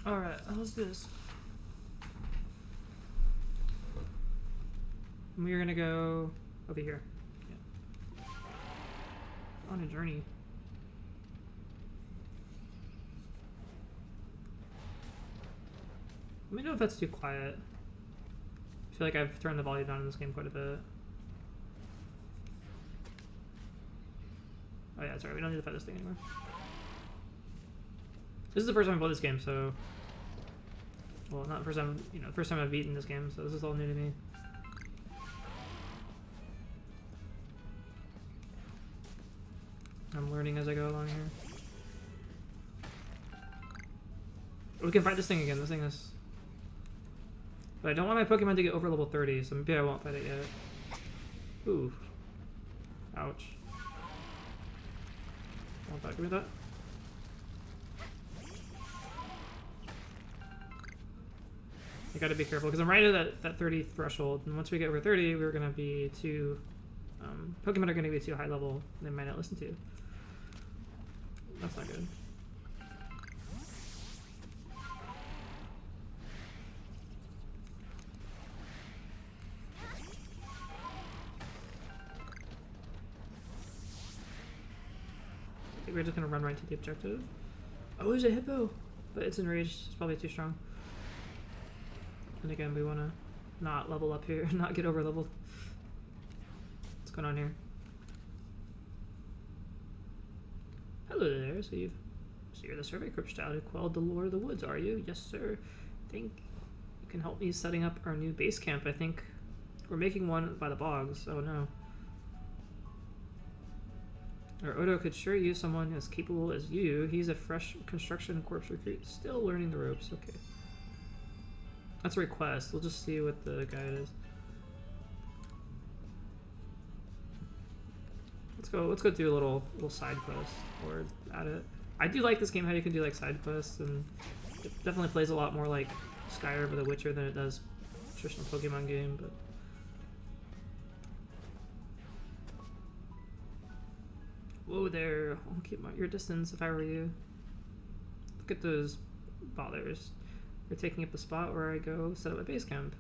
Alright, let's do this. We're gonna go over here. Yeah. On a journey. Let me know if that's too quiet. I feel like I've turned the volume down in this game quite a bit. Oh yeah, sorry, we don't need to fight this thing anymore. This is the first time I played this game, so... Well, not the first time, you know, the first time I've beaten this game, so this is all new to me. I'm learning as I go along here. We can fight this thing again, this thing is... But I don't want my Pokemon to get over level 30, so maybe I won't fight it yet. Ooh. Ouch. Want that? Give me that. I gotta be careful, because I'm right at that 30 threshold, and once we get over 30, we're gonna be too... Pokemon are gonna be too high level, they might not listen to you. That's not good. I think we're just gonna run right to the objective. Oh, there's a hippo! But it's enraged, it's probably too strong. And again, we wanna not level up here, not get over leveled. What's going on here? Hello there, so you're the survey crypt child who quelled the lore of the woods, are you? Yes, sir. I think you can help me setting up our new base camp. I think we're making one by the bogs. Oh no. Our Odo could sure use someone as capable as you. He's a fresh construction corpse recruit, still learning the ropes. Okay. That's a request. We'll just see what the guide is. Let's go do a little side quest or at it. I do like this game how you can do like side quests, and it definitely plays a lot more like Skyrim or The Witcher than it does a traditional Pokemon game, but whoa there, I'll keep your distance if I were you. Look at those bothers. They're taking up the spot where I go set up a base camp.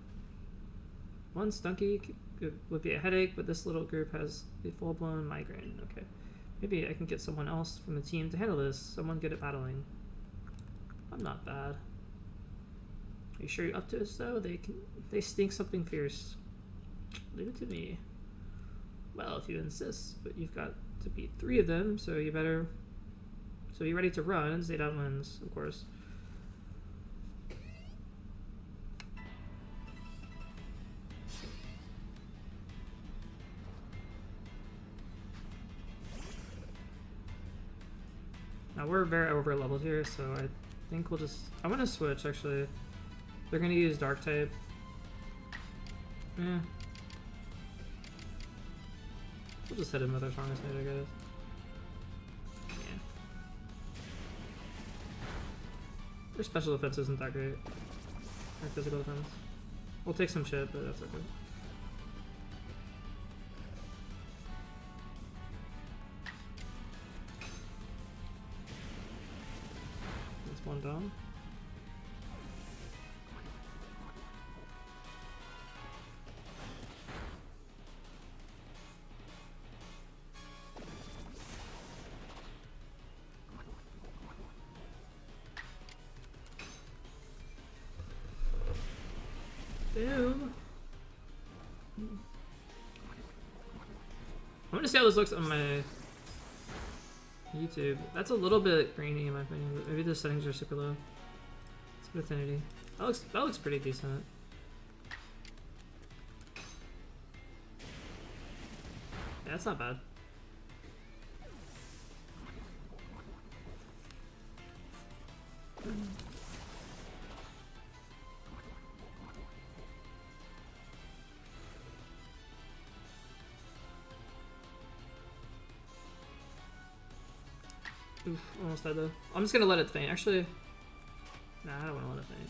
One Stunky would be a headache, but this little group has a full-blown migraine. Okay. Maybe I can get someone else from the team to handle this. Someone good at battling. I'm not bad. Are you sure you're up to this, though? They stink something fierce. Leave it to me. Well, if you insist, but you've got to beat 3 of them, so you better... So be ready to run and stay down wins, of course. Now we're very over leveled here, so I think we'll just... I'm gonna switch, actually. They're gonna use Dark type. Yeah. We'll just hit him with our strongest hit, I guess. Yeah. Their special defense isn't that great. Our physical defense. We'll take some shit, but that's okay. That's one down. Boom. I'm gonna see how this looks on my YouTube. That's a little bit grainy in my opinion, but maybe the settings are super low. It's good affinity. That looks pretty decent. Yeah, that's not bad. Oof, almost died though. I'm just gonna let it faint. Actually, nah, I don't want to let it faint.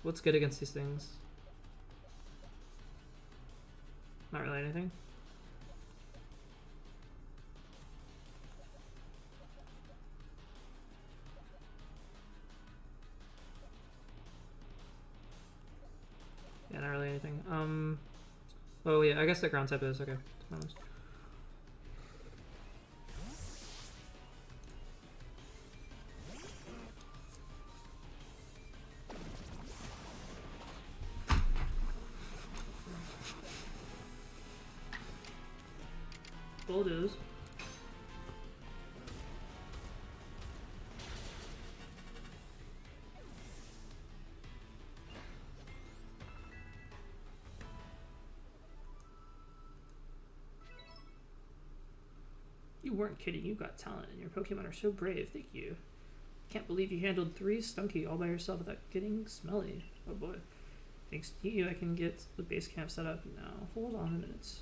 What's good against these things? Not really anything. Yeah, not really anything. Oh yeah, I guess the ground type is okay. Bulldoze. You weren't kidding, you got talent, and your Pokemon are so brave, thank you. Can't believe you handled 3 Stunky all by yourself without getting smelly. Oh boy. Thanks to you, I can get the base camp set up now. Hold on a minute.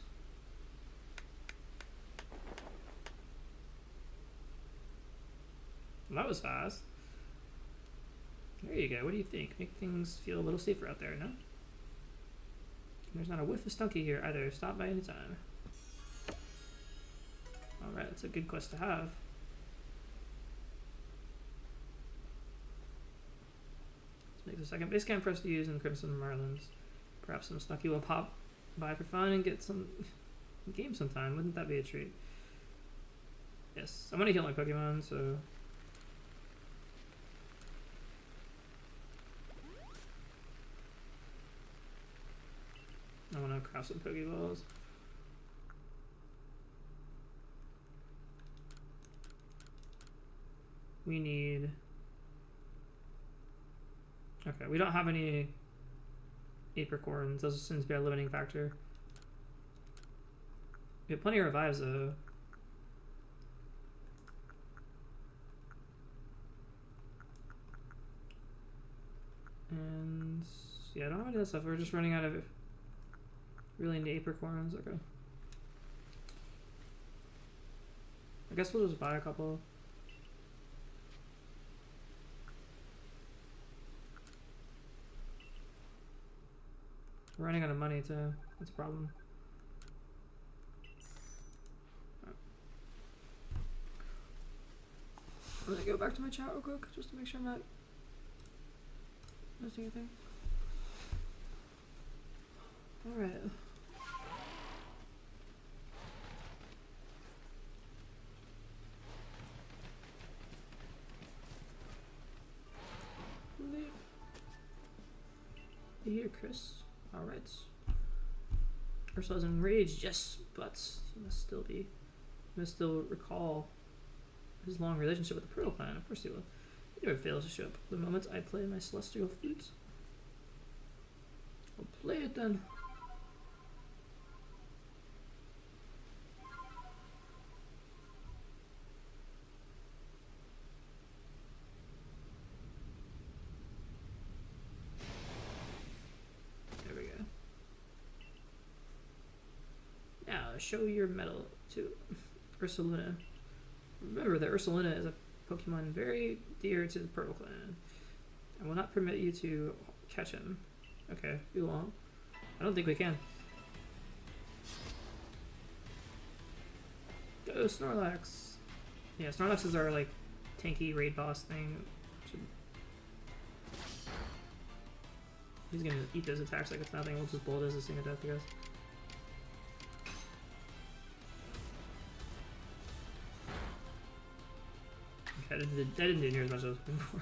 Well, that was fast. There you go, what do you think? Make things feel a little safer out there, no? There's not a whiff of Stunky here either. Stop by any time. Alright, that's a good quest to have. Let's make the second base camp for us to use in Crimson Marlins. Perhaps some Stunky will pop by for fun and get some game sometime. Wouldn't that be a treat? Yes, I'm gonna heal my Pokemon, so... I wanna craft some Pokeballs. We need... Okay, we don't have any apricorns. Those seems to be our limiting factor. We have plenty of revives though. And yeah, I don't have any of that stuff. We're just running out of really into apricorns. Okay. I guess we'll just buy a couple. We're running out of money too. That's a problem. I'm gonna go back to my chat real quick just to make sure I'm not missing anything. Alright. You here, Chris? Alright. Ursula's enraged, yes, but he must still recall his long relationship with the Pearl Clan. Of course he will. He never fails to show up the moment I play my celestial flute. I'll play it then. There we go. Now show your medal to Ursaluna. Remember that Ursaluna is a Pokemon very dear to the Pearl Clan. I will not permit you to catch him. Okay, you won't. I don't think we can. Go Snorlax! Yeah, Snorlax is our like tanky raid boss thing. He's gonna eat those attacks like it's nothing. We'll just bulldoze this thing to death, I guess. Okay, I didn't do near as much as I was hoping for.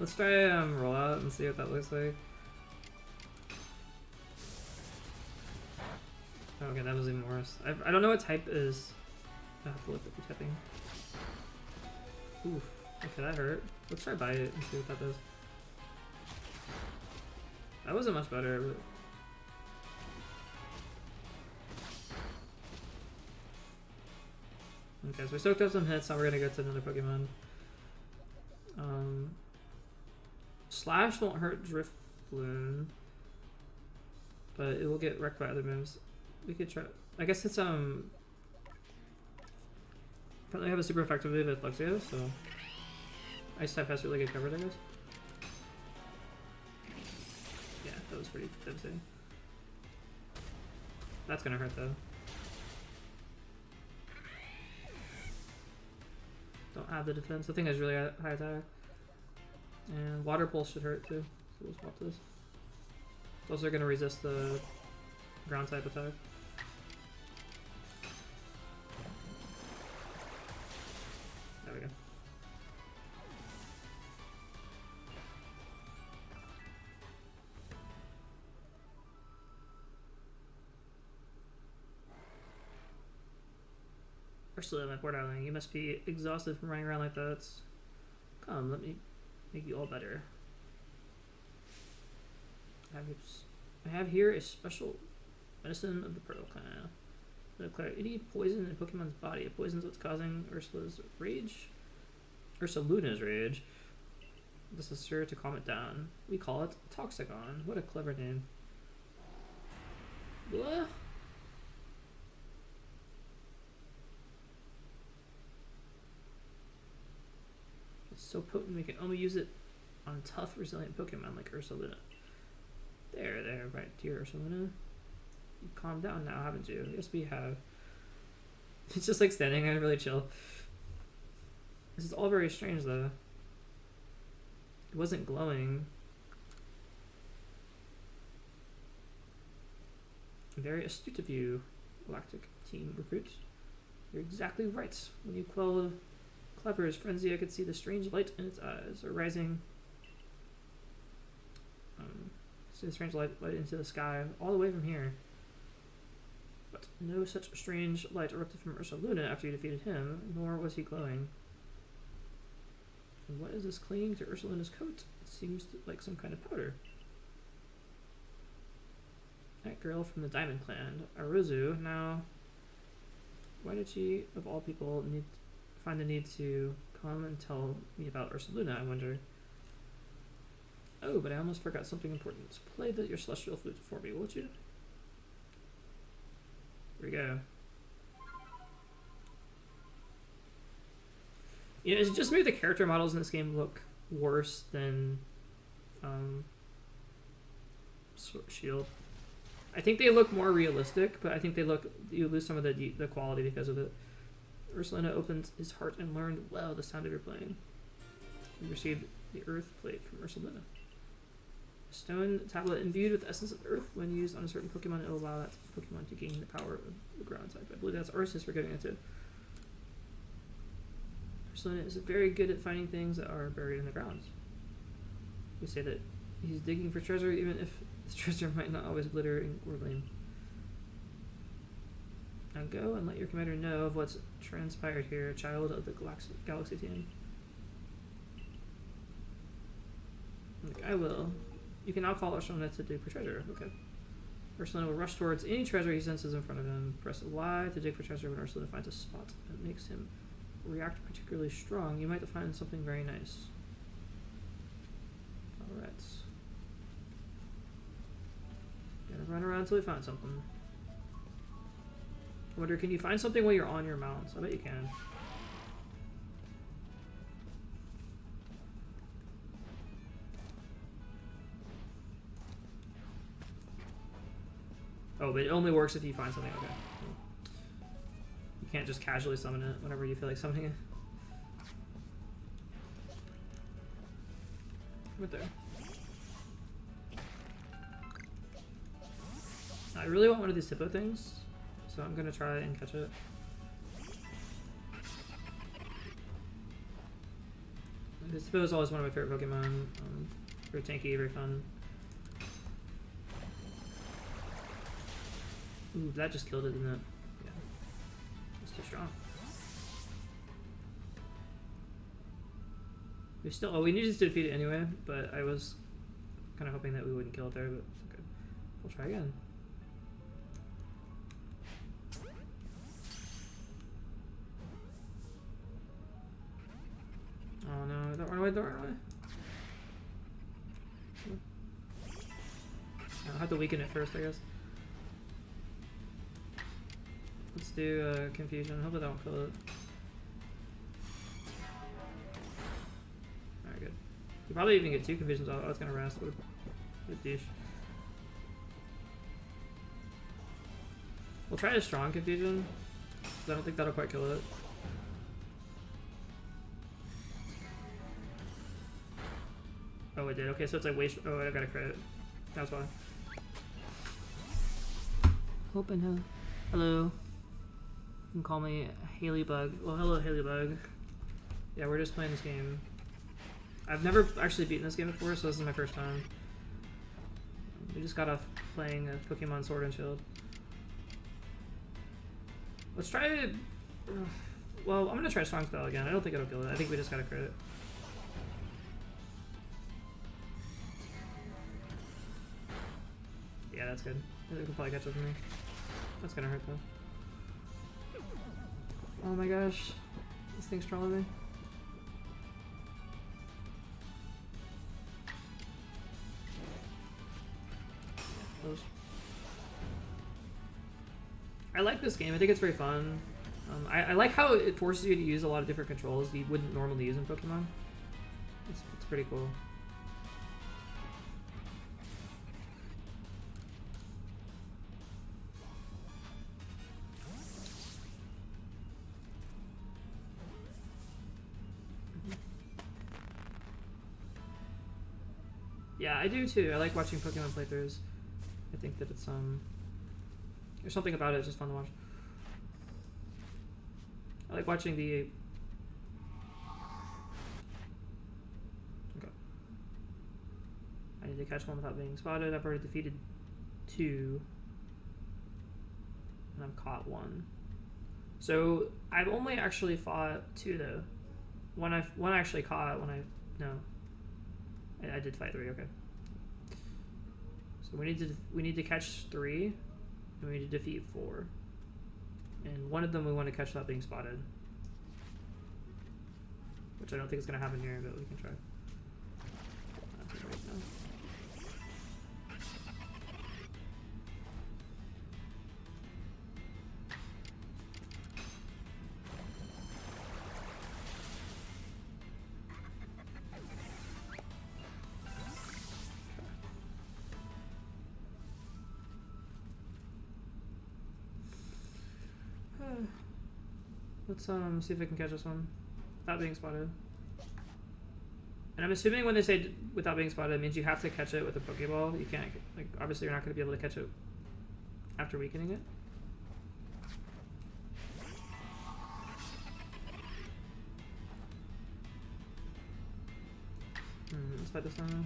Let's try roll out and see what that looks like. Oh, okay, that was even worse. I don't know what type is. I have to look at the typing. Oof. Okay, that hurt. Let's try bite it and see what that does. That wasn't much better. But... Okay, so we soaked up some hits, now we're gonna go to another Pokemon. Slash won't hurt Drift Bloom, but it will get wrecked by other moves. We could try. I guess it's probably have a super effective move at Luxio, so Ice type has really good coverage, I guess. Yeah, that was pretty devastating. That's gonna hurt though. Don't have the defense. I think that's really high attack. And Water Pulse should hurt too. So we'll swap this. It's also going to resist the ground type attack. There we go. Ursula, my poor darling, you must be exhausted from running around like that. Come, let me make you all better. I have here a special medicine of the Pearl Clan. Declare any poison in Pokemon's body. It poisons what's causing Ursula's rage. Ursaluna's rage. This is sure to calm it down. We call it Toxicon. What a clever name. Blah. It's so potent we can only use it on tough, resilient Pokemon like Ursaluna. There, right, dear Ursaluna. You calmed down now, haven't you? Yes, we have. It's just like standing there, really chill. This is all very strange, though. It wasn't glowing. Very astute of you, Galactic Team Recruit. You're exactly right. When you quell Clever's frenzy, I could see the strange light in its eyes, arising. See the strange light into the sky, all the way from here. But no such strange light erupted from Ursaluna after you defeated him, nor was he glowing. And what is this clinging to Ursaluna's coat? It seems like some kind of powder. That girl from the Diamond Clan, Aruzu. Now, why did she, of all people, find the need to come and tell me about Ursaluna, I wonder? Oh, but I almost forgot something important. Play your celestial flute for me, won't you? Here we go. You know, it's just maybe the character models in this game look worse than Shield. I think they look more realistic, but I think you lose some of the quality because of it. Ursaluna opened his heart and learned well the sound of your playing. You received the Earth Plate from Ursaluna. A stone tablet imbued with the essence of Earth. When used on a certain Pokemon, it will allow that Pokemon to gain the power of the ground type. I believe that's Arceus we're giving it to. Ursaluna is very good at finding things that are buried in the ground. We say that he's digging for treasure, even if the treasure might not always glitter or gleam. Now go and let your commander know of what's transpired here, child of the Galaxy Team. I will. You can now call Ursaluna to dig for treasure. Okay. Ursaluna will rush towards any treasure he senses in front of him. Press Y to dig for treasure when Ursaluna finds a spot that makes him react particularly strong. You might find something very nice. Alright. Gotta run around until we find something. I wonder, can you find something while you're on your mount? I bet you can. Oh, but it only works if you find something. Okay. You can't just casually summon it whenever you feel like summoning it. Right there. I really want one of these Hippo things, so I'm gonna try and catch it. This Hippo is always one of my favorite Pokemon. Very tanky, very fun. Ooh, that just killed it, didn't it? Yeah. It's too strong. We needed to defeat it anyway, but I was kind of hoping that we wouldn't kill it there, but it's okay. We'll try again. Oh no, don't run away, don't run away. I'll have to weaken it first, I guess. Let's do confusion. Hopefully that won't kill it. Alright, good. You probably even get 2 confusions off. Oh, it's gonna rest. What a douche. We'll try a strong confusion. I don't think that'll quite kill it. Oh, it did. Okay, so it's like waste. Oh, I got a crit. That's why. Open hell. Hello. You can call me Haley-Bug. Well, hello, Haley-Bug. Yeah, we're just playing this game. I've never actually beaten this game before, so this is my first time. We just got off playing Pokemon Sword and Shield. Let's try it. Well, I'm gonna try Strong Spell again. I don't think it'll kill it. I think we just got a crit. Yeah, that's good. I think it'll probably catch up with me. That's gonna hurt though. Oh my gosh. This thing's trolling me. Close. I like this game. I think it's very fun. I like how it forces you to use a lot of different controls you wouldn't normally use in Pokemon. It's pretty cool. Yeah, I do too. I like watching Pokemon playthroughs. I think that it's there's something about it, it's just fun to watch. I like watching the... Okay. I need to catch one without being spotted. I've already defeated 2. And I've caught 1. So, I've only actually fought 2 though. One I actually caught, no. I did fight 3, okay. So we need to catch 3, and we need to defeat 4. And one of them we want to catch without being spotted. Which I don't think is going to happen here, but we can try. Let's see if I can catch this one without being spotted. And I'm assuming when they say without being spotted, it means you have to catch it with a Pokeball. You can't, like, obviously you're not going to be able to catch it after weakening it. Let's fight this one now.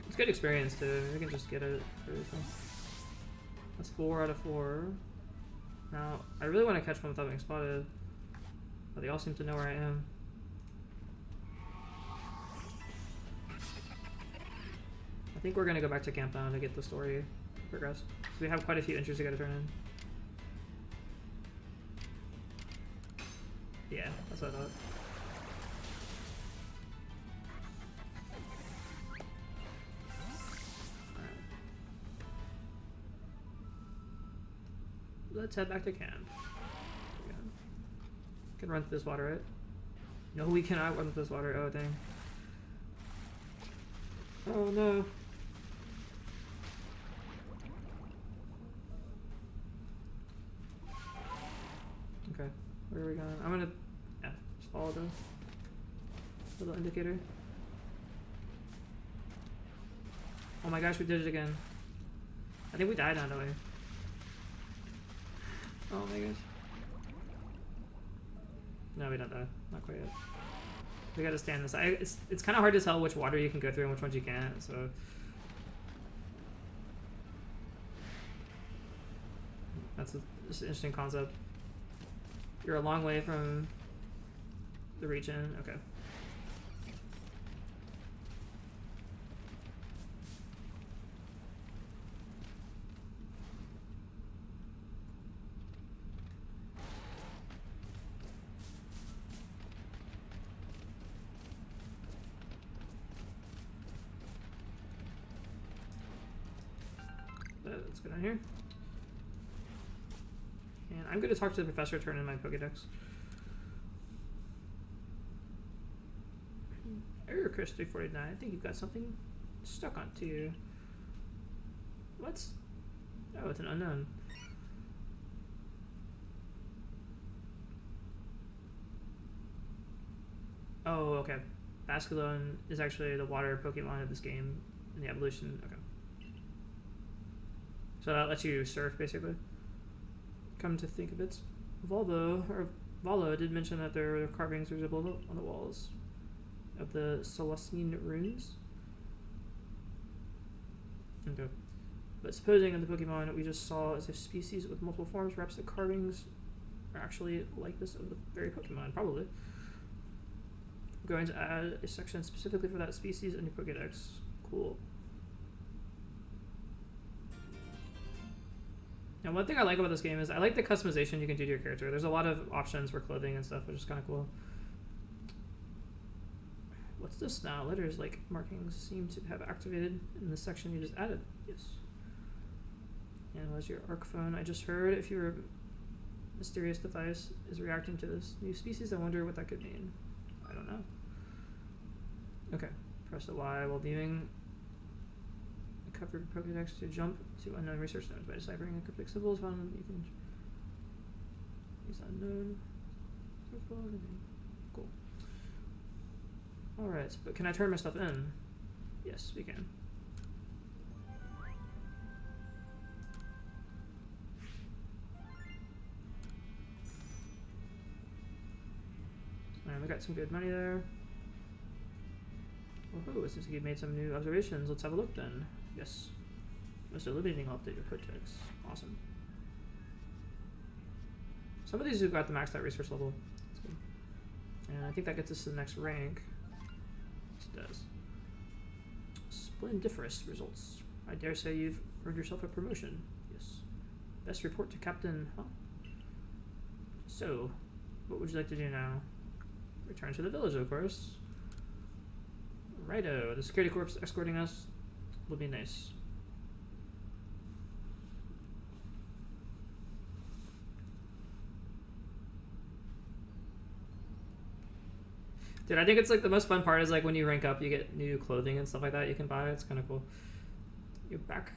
It's good experience too. We can just get it for everything. That's 4 out of 4. Now, I really want to catch one without being spotted, but they all seem to know where I am. I think we're going to go back to camp now to get the story progressed. We have quite a few entries we got to turn in. Yeah, that's what I thought. Let's head back to camp. We can run through this water, right? No, we cannot run through this water. Oh, dang. Oh, no. Okay, where are we going? I'm gonna just follow the little indicator. Oh my gosh, we did it again. I think we died now, don't we? Oh my gosh. No, we don't die. Not quite yet. We gotta stand this. It's kind of hard to tell which water you can go through and which ones you can't, so... That's an interesting concept. You're a long way from the region. Okay. Let's go down here. And I'm going to talk to the professor, turn in my Pokedex. Error Chris 349, I think you've got something stuck onto you. What? Oh, it's an unknown. Oh, okay. Basculin is actually the water Pokemon of this game in the evolution. Okay. So that lets you surf, basically. Come to think of it, Volo did mention that there were carvings visible on the walls of the Celestine runes. Okay. But supposing in the Pokemon we just saw as a species with multiple forms, perhaps the carvings are actually like this of the very Pokemon, probably. I'm going to add a section specifically for that species in your Pokedex. Cool. Now, one thing I like about this game is I like the customization you can do to your character. There's a lot of options for clothing and stuff, which is kind of cool. What's this now? Letters like markings seem to have activated in the section you just added. Yes. And was your arc phone? I just heard if your mysterious device is reacting to this new species, I wonder what that could mean. I don't know. Okay. Press the Y while viewing a covered Pokedex to jump to unknown research nodes. By deciphering the cryptic symbols found, you can use unknown. Cool. Alright, but can I turn my stuff in? Yes, we can. And we got some good money there. Oh, it seems like you've made some new observations. Let's have a look then. Yes. Most illuminating, I'll update your Pokedex. Awesome. Some of these have got the maxed out research level. That's good. And I think that gets us to the next rank. Yes, it does. Splendiferous results. I dare say you've earned yourself a promotion. Yes. Best report to Captain, huh? So, what would you like to do now? Return to the village, of course. Righto, the security corps escorting us will be nice. Dude, I think it's like the most fun part is like when you rank up, you get new clothing and stuff like that you can buy. It's kind of cool. You're back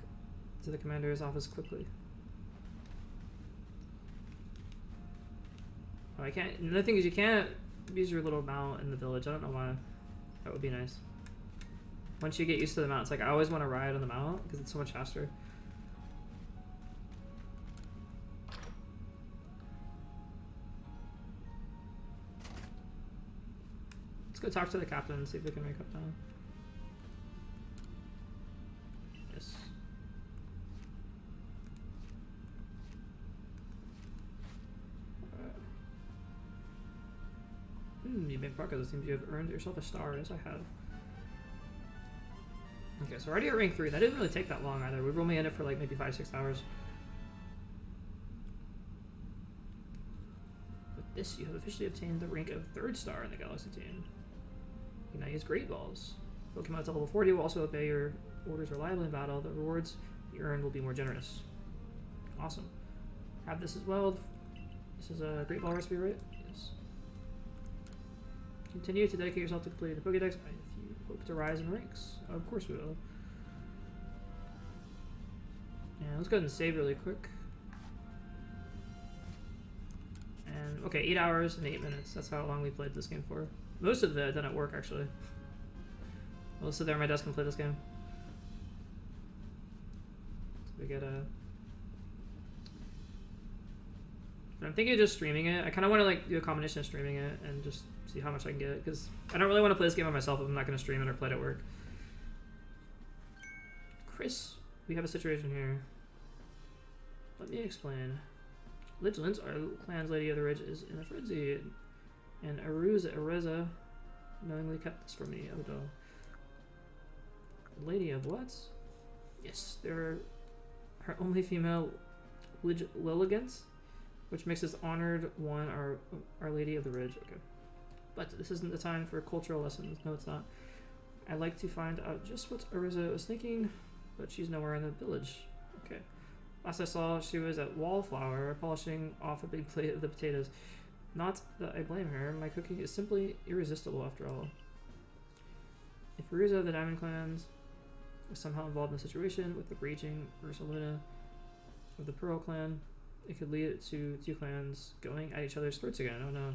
to the commander's office quickly. Oh, I can't. Another thing is you can't use your little mount in the village. I don't know why. That would be nice. Once you get used to the mount, it's like I always want to ride on the mount because it's so much faster. Let's go talk to the captain and see if we can rank up now. Yes. You made progress. It seems you have earned yourself a star, as I have. Okay, so we're already at rank 3. That didn't really take that long either. We've only in it for like maybe 5-6 hours. With this, you have officially obtained the rank of 3rd star in the Galaxy team. You can now use Great Balls. Pokemon to level 40 will also obey your orders reliably in battle. The rewards you earn will be more generous. Awesome. Have this as well. This is a Great Ball recipe, right? Yes. Continue to dedicate yourself to completing the Pokedex if you hope to rise in ranks. Of course we will. And let's go ahead and save really quick. And okay, 8 hours and 8 minutes. That's how long we played this game for. Most of it didn't work actually. I'll sit there at my desk and play this game. So we get a. But I'm thinking of just streaming it. I kind of want to like do a combination of streaming it and just see how much I can get, because I don't really want to play this game by myself if I'm not going to stream it or play it at work. Chris, we have a situation here. Let me explain. Vigilance, our clan's Lady of the Ridge, is in a frenzy, and Areza knowingly kept this from me. Oh no. Lady of what? Yes, they're her only female Lilligants, which makes us honored one, our Lady of the Ridge. Okay. But this isn't the time for cultural lessons. No, it's not. I'd like to find out just what Areza was thinking, but she's nowhere in the village. Okay. Last I saw, she was at Wallflower, polishing off a big plate of the potatoes. Not that I blame her. My cooking is simply irresistible after all. If Areza of the Diamond Clans was somehow involved in the situation with the raging Ursaluna of the Pearl Clan, it could lead to two clans going at each other's throats again. Oh no.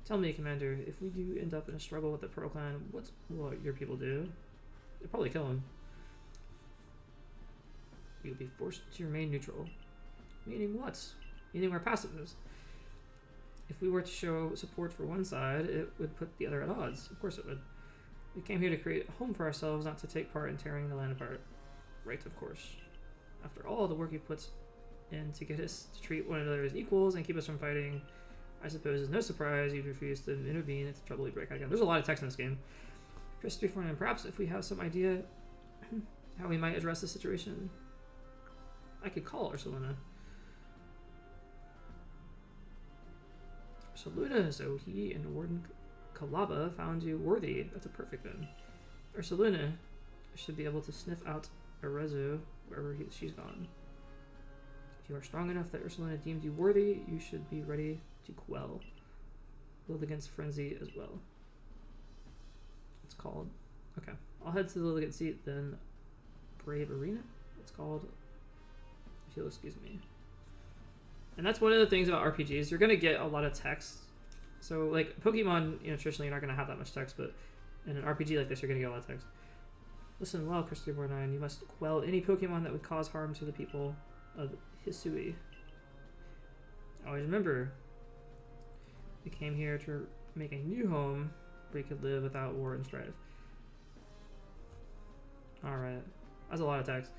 Tell me, Commander, if we do end up in a struggle with the Pearl Clan, what your people do? They'll probably kill him. You'll be forced to remain neutral. Meaning what? Meaning we're pacifists. If we were to show support for one side, it would put the other at odds. Of course it would. We came here to create a home for ourselves, not to take part in tearing the land apart. Right, of course. After all the work he puts in to get us to treat one another as equals and keep us from fighting, I suppose it's no surprise you'd refuse to intervene if the trouble you break out again. There's a lot of text in this game. Press 349. Perhaps if we have some idea how we might address the situation, I could call Ursuluna. Ursuluna, so he and Warden Kalaba found you worthy. That's a perfect then. Ursuluna should be able to sniff out Arceus wherever she's gone. If you are strong enough that Ursuluna deemed you worthy, you should be ready to quell. Build against frenzy as well. It's called. Okay, I'll head to the Litigant seat, then Brave Arena. It's called. If you'll excuse me. And that's one of the things about RPGs. You're gonna get a lot of text. So like Pokemon, you know, traditionally you're not gonna have that much text, but in an RPG like this, you're gonna get a lot of text. Listen well, Chris 349. You must quell any Pokemon that would cause harm to the people of Hisui. Always remember, we came here to make a new home where you could live without war and strife. Alright. That's a lot of text.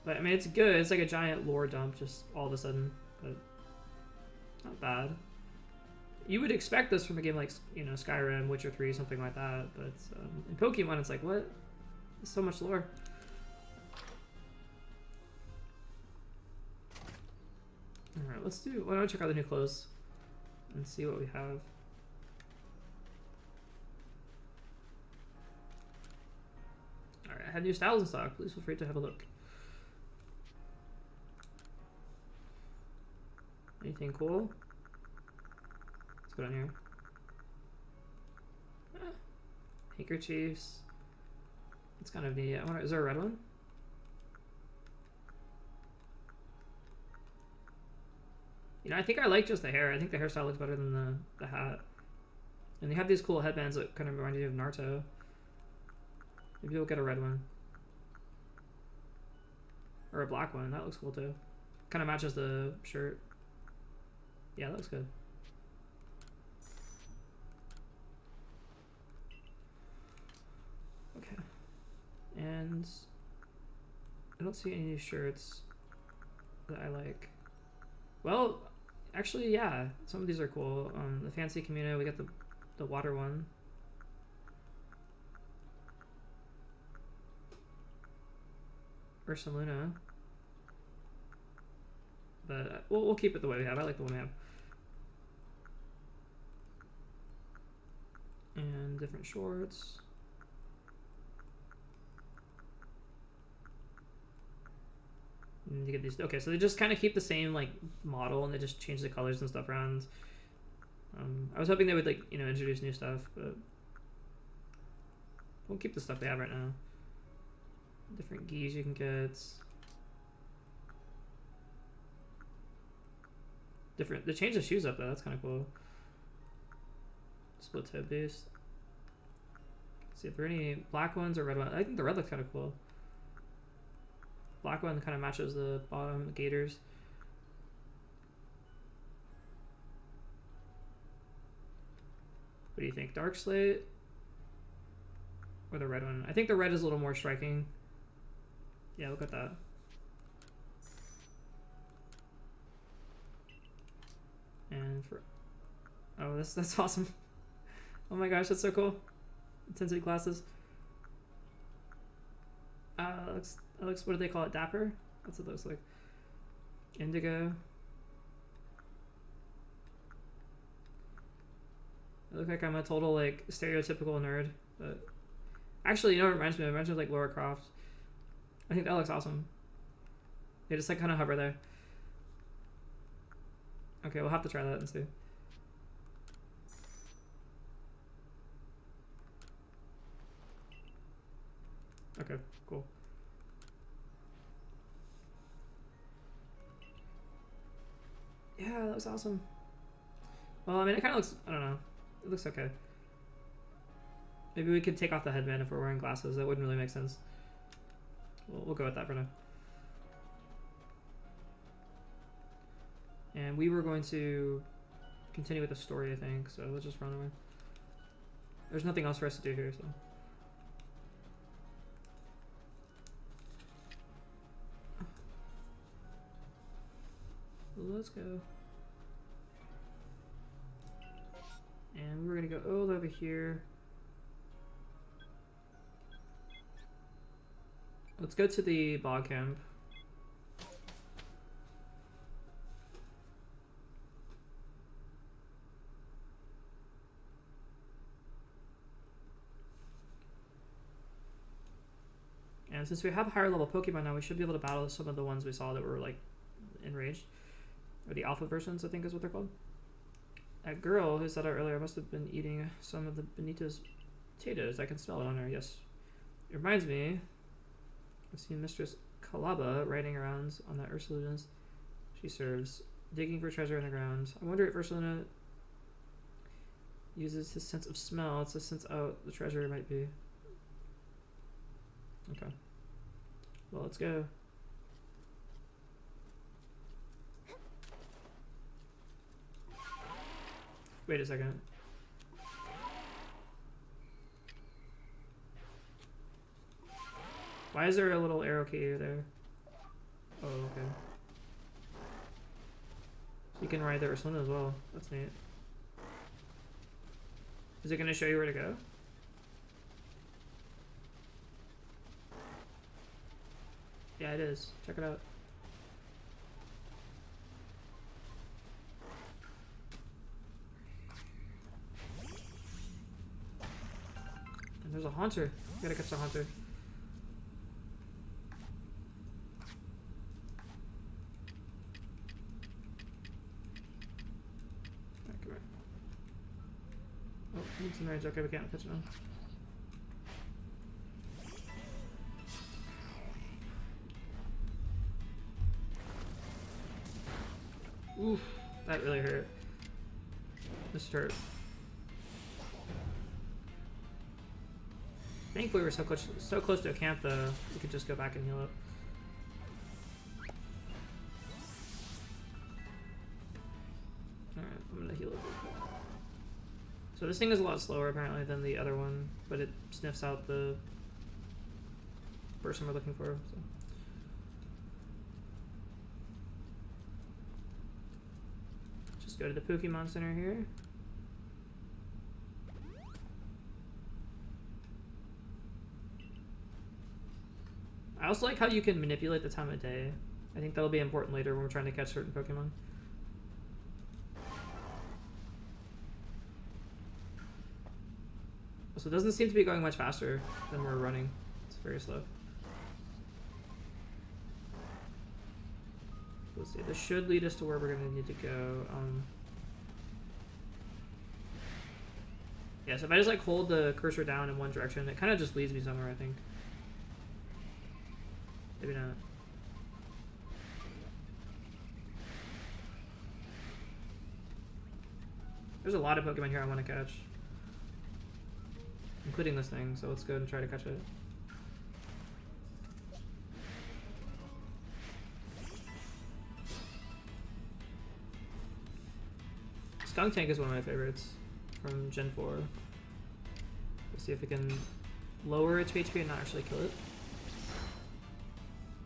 But I mean, it's good. It's like a giant lore dump just all of a sudden. But not bad. You would expect this from a game like, you know, Skyrim, Witcher 3, something like that. But in Pokemon, it's like, what? There's so much lore. Alright, let's do. Why don't we check out the new clothes and see what we have. Alright, I have new styles in stock. Please feel free to have a look. Anything cool? Let's go down here. Handkerchiefs. It's kind of neat. I wonder, is there a red one? You know, I think I like just the hair. I think the hairstyle looks better than the hat. And they have these cool headbands that kind of remind you of Naruto. Maybe we'll get a red one. Or a black one. That looks cool too. Kind of matches the shirt. Yeah, that looks good. Okay. And I don't see any new shirts that I like. Well, actually, yeah. Some of these are cool. The Fancy Community, we got the water one. Ursuluna. But we'll keep it the way we have. I like the one we have. And different shorts. And you get these. Okay, so they just kind of keep the same like model, and they just change the colors and stuff around. I was hoping they would like, you know, introduce new stuff, but we'll keep the stuff they have right now. Different gis you can get. Different. They changed the shoes up though. That's kind of cool. Split toe boost. Let's see if there are any black ones or red ones. I think the red looks kind of cool. Black one kind of matches the bottom gaiters. What do you think? Dark slate or the red one? I think the red is a little more striking. Yeah, look at that. And for oh, that's awesome. Oh my gosh, that's so cool. Intensity glasses. It looks, what do they call it? Dapper? That's what it looks like. Indigo. I look like I'm a total like stereotypical nerd, but actually, you know what it reminds me of? It reminds me of like Lara Croft. I think that looks awesome. They just like kind of hover there. Okay, we'll have to try that and see. Okay, cool. Yeah, that was awesome. Well, I mean, it kind of looks... I don't know. It looks okay. Maybe we could take off the headband if we're wearing glasses. That wouldn't really make sense. We'll go with that for now. And we were going to continue with the story, I think, so let's just run away. There's nothing else for us to do here, so... Let's go. And we're gonna go all over here. Let's go to the bog camp. And since we have higher level Pokemon now, we should be able to battle some of the ones we saw that were like enraged. Or the alpha versions, I think is what they're called. That girl who said it earlier must have been eating some of the Benito's potatoes. I can smell it on her, yes. It reminds me, I've seen Mistress Calaba riding around on that Ursulina's she serves, digging for treasure in the ground. I wonder if Ursulina uses his sense of smell to sense out the treasure might be. Okay. Well, let's go. Wait a second. Why is there a little arrow key there? Oh, okay. So you can ride the Ursulina as well. That's neat. Is it going to show you where to go? Yeah, it is. Check it out. And there's a haunter. You gotta catch the haunter. Alright, come here. Oh, need some rage. Okay, we can't catch it now. Oof, that really hurt. This hurt. Thankfully we're so close to a camp though, we could just go back and heal up. Alright, I'm gonna heal up real quick. So this thing is a lot slower apparently than the other one, but it sniffs out the person we're looking for. So. Just go to the Pokemon Center here. I also like how you can manipulate the time of day. I think that'll be important later when we're trying to catch certain Pokemon. So it doesn't seem to be going much faster than we're running. It's very slow. Let's see, this should lead us to where we're going to need to go. Yeah, so if I just like hold the cursor down in one direction, it kind of just leads me somewhere, I think. Maybe not. There's a lot of Pokemon here I want to catch. Including this thing, so let's go and try to catch it. Skunk Tank is one of my favorites from Gen 4. Let's see if we can lower its HP and not actually kill it.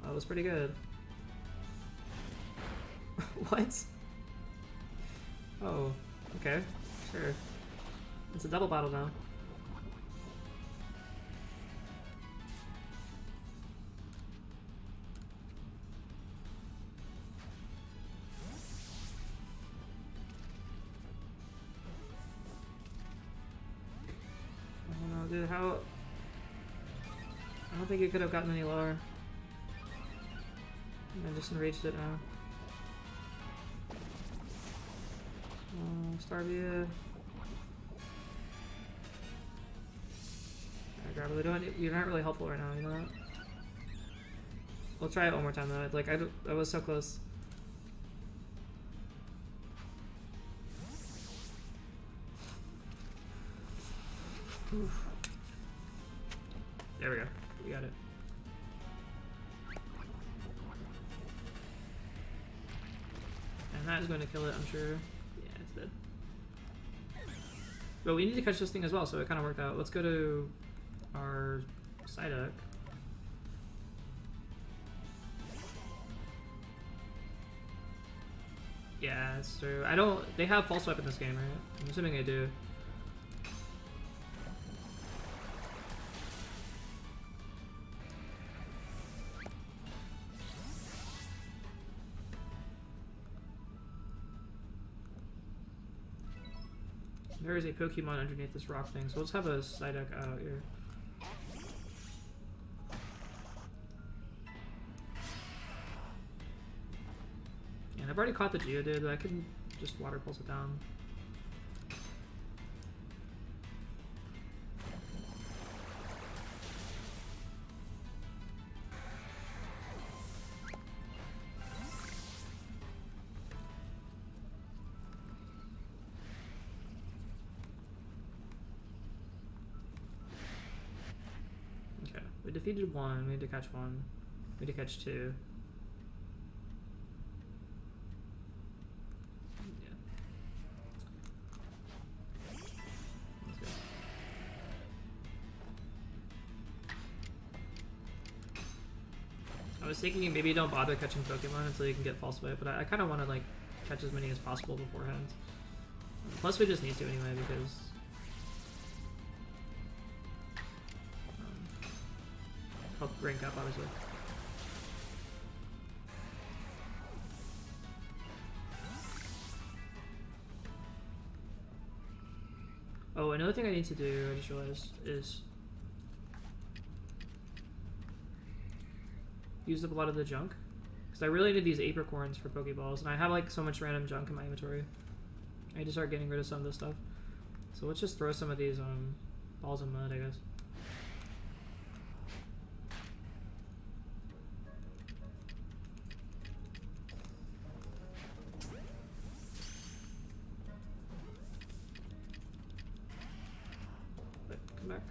That was pretty good. What? Oh, okay, sure. It's a double battle now. I don't know, dude, how... I don't think it could have gotten any lower. I just enraged it now. Oh, Starvia. You're not really helpful right now, you know that? We'll try it one more time though. Like, I was so close. Oof. There we go. We got it. And that is going to kill it, I'm sure. Yeah, it's dead. But we need to catch this thing as well, so it kind of worked out. Let's go to our Psyduck. Yeah, that's true. I don't... They have False Swipe in this game, right? I'm assuming they do. There is a Pokemon underneath this rock thing, so let's have a Psyduck out here. And I've already caught the Geodude, but I can just Water Pulse it down. We defeated one, we need to catch one. We need to catch two. Yeah. Let's go. I was thinking maybe don't bother catching Pokemon until you can get False Swipe, but I kind of want to like catch as many as possible beforehand. Plus we just need to anyway because help rank up, obviously. Oh, another thing I need to do, I just realized, is use up a lot of the junk. Because I really need these apricorns for Pokeballs, and I have like so much random junk in my inventory. I need to start getting rid of some of this stuff. So let's just throw some of these balls of mud, I guess. Back.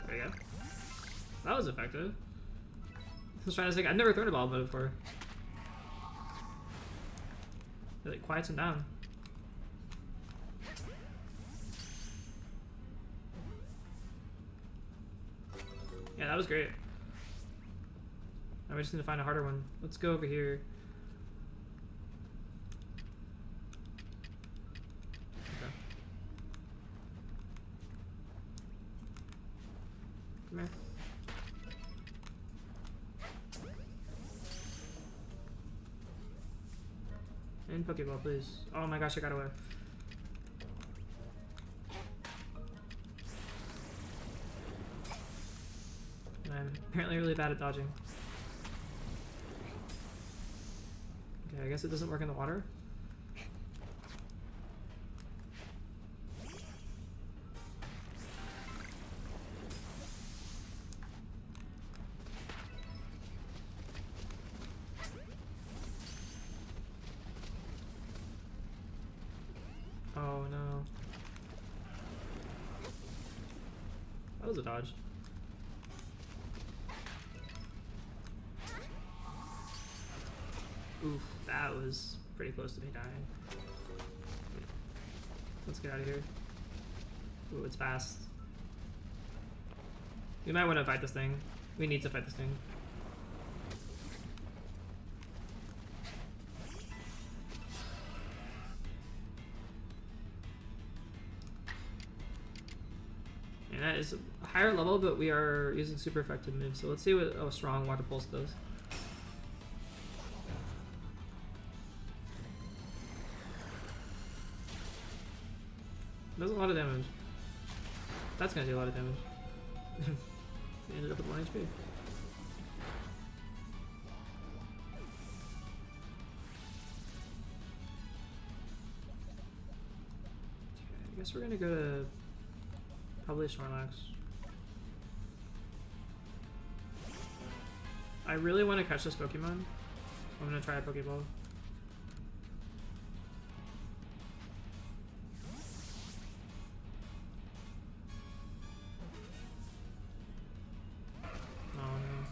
There you go. That was effective. I was trying to say, I've never thrown a ball before. It like quiets him down. Yeah, that was great. Now we just need to find a harder one. Let's go over here. Okay. Come here. And Pokeball, please. Oh my gosh, I got away. I'm apparently really bad at dodging. Okay, I guess it doesn't work in the water. Oh no. That was a dodge. Oof, that was pretty close to me dying. Let's get out of here. Ooh, it's fast. We might want to fight this thing. We need to fight this thing. And that is a higher level, but we are using super effective moves. So let's see what a strong Water Pulse does. Does a lot of damage. That's gonna do a lot of damage. We ended up with 1 HP. Okay, guess we're gonna go to probably Snorlax. I really want to catch this Pokemon. I'm gonna try a Pokeball. Oh no.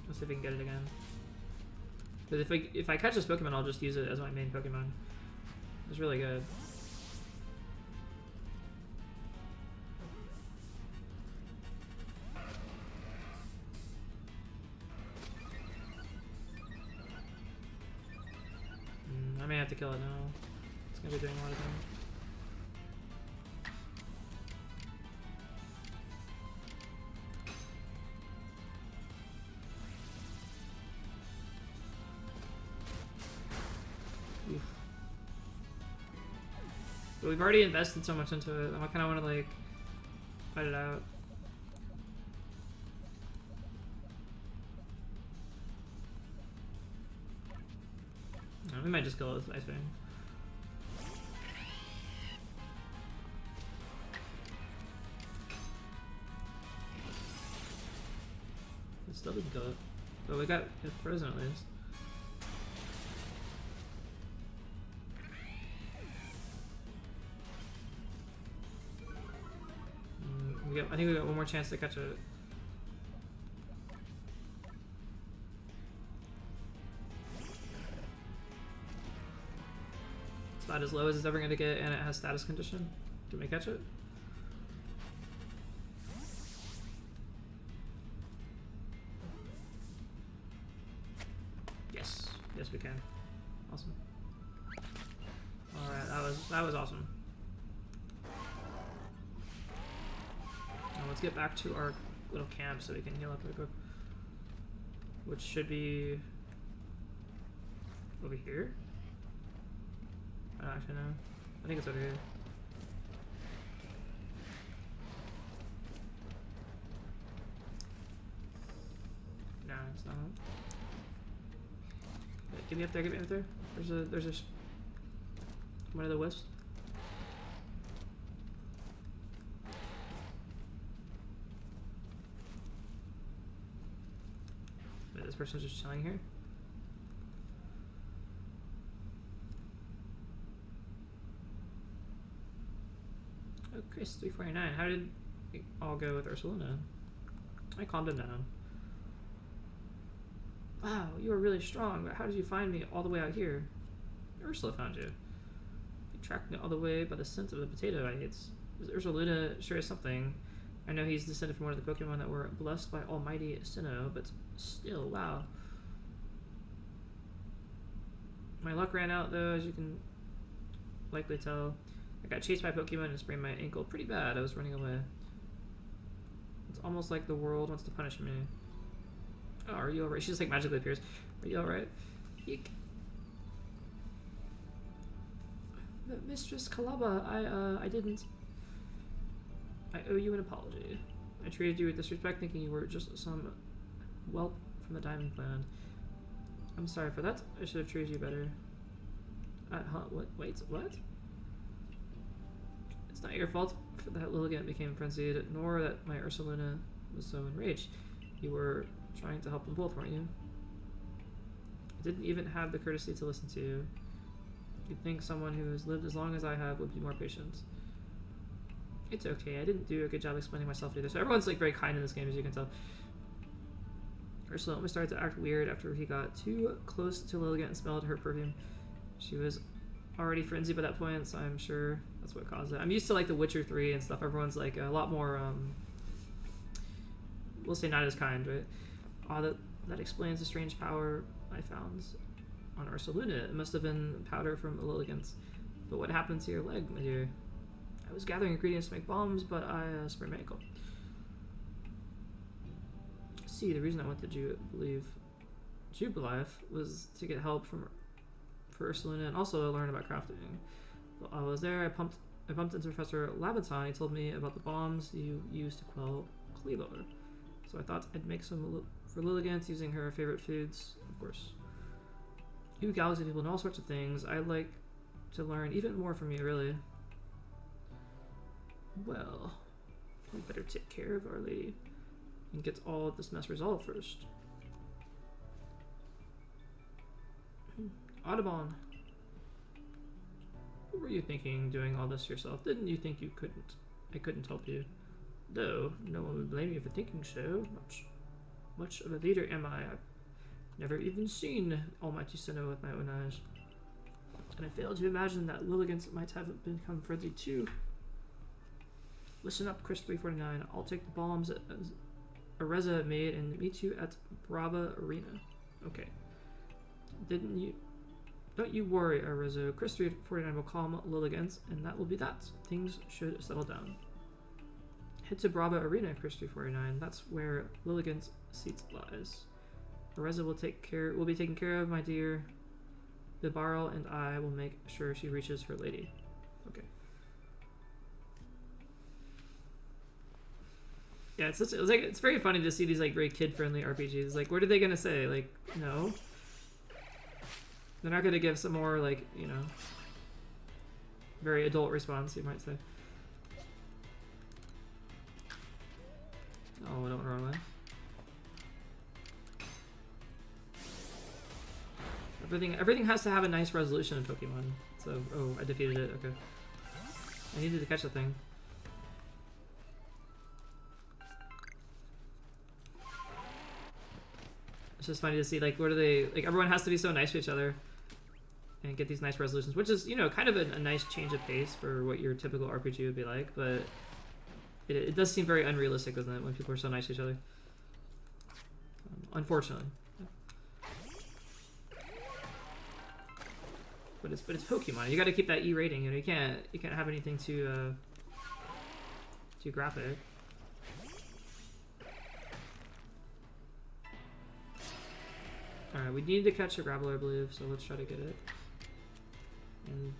Let's see if we can get it again. Because if I catch this Pokemon, I'll just use it as my main Pokemon. It's really good. I may have to kill it now. It's gonna be doing a lot of damage. Oof. But we've already invested so much into it. I kind of want to like fight it out. We might just kill this Ice Fang. It still didn't kill it. But we got it frozen at least. I think we got one more chance to catch it. It's about as low as it's ever going to get, and it has status condition. Can we catch it? Yes. Yes, we can. Awesome. Alright, that was awesome. Now let's get back to our little camp so we can heal up real quick. Which should be over here. I don't actually know. I think it's over here. No, it's not. Wait, get me up there, get me up there. There's a one of the wisps. Wait, this person's just chilling here. Oh, Chris, 349. How did it all go with Ursuluna? I calmed him down. Wow, you are really strong, but how did you find me all the way out here? Ursula found you. You tracked me all the way by the scent of the potato I ate. Ursuluna sure is something. I know he's descended from one of the Pokemon that were blessed by Almighty Sinnoh, but still, wow. My luck ran out though, as you can likely tell. I got chased by Pokemon and sprained my ankle pretty bad. I was running away. It's almost like the world wants to punish me. Oh, are you alright? She just like magically appears. Are you alright? Eek. Mistress Kalaba, I didn't. I owe you an apology. I treated you with disrespect, thinking you were just some whelp from the Diamond Clan. I'm sorry for that. I should have treated you better. Huh? What? Wait, what? It's not your fault that Lilligant became frenzied, nor that my Ursuluna was so enraged. You were trying to help them both, weren't you? I didn't even have the courtesy to listen to you. You'd think someone who has lived as long as I have would be more patient. It's okay, I didn't do a good job explaining myself either. So everyone's like very kind in this game, as you can tell. Ursula almost started to act weird after he got too close to Lilligant and smelled her perfume. She was already frenzied by that point, so I'm sure that's what caused it. I'm used to like The Witcher 3 and stuff. Everyone's like a lot more, we'll say not as kind, right? That explains the strange power I found on Ursuluna. It must have been powder from Lilligant's. But what happened to your leg, my dear? I was gathering ingredients to make bombs, but I sprained my ankle. See, the reason I went to Jubilife was to get help for Ursuluna and also learn about crafting. While I was there, I bumped into Professor Labaton. He told me about the bombs you used to quell Cleaver. So I thought I'd make some For Lilligant, using her favorite foods, of course. You galaxy people know all sorts of things. I'd like to learn even more from you, really. Well, we better take care of Our Lady and get all of this mess resolved first. Audubon. What were you thinking doing all this yourself? Didn't you think you couldn't? I couldn't help you. Though, no one would blame you for thinking so. Much of a leader am I. I've never even seen Almighty Sinnoh with my own eyes. And I fail to imagine that Lilligant might have become friendly too. Listen up, Chris 349. I'll take the bombs Areza made and meet you at Brava Arena. Okay. Don't you worry, Areza. Chris 349 will calm Lilligant, and that will be that. Things should settle down. Head to Brava Arena, Chris 349. That's where Lilligant's seat lies. Areza will be taken care of, my dear. Bibarl and I will make sure she reaches her lady. Okay. Yeah, it's very funny to see these like very kid-friendly RPGs. Like, what are they gonna say? Like, no. They're not gonna give some more like, you know, very adult response, you might say. Oh, I don't run away. Everything has to have a nice resolution in Pokemon. So, oh, I defeated it. Okay. I needed to catch the thing. It's just funny to see, like, what are they, like, everyone has to be so nice to each other and get these nice resolutions, which is, you know, kind of a nice change of pace for what your typical RPG would be like, but it does seem very unrealistic, doesn't it, when people are so nice to each other? Unfortunately. But it's Pokemon. You got to keep that E rating. You know, you can't have anything too graphic. All right, we need to catch a Graveler, I believe. So let's try to get it. And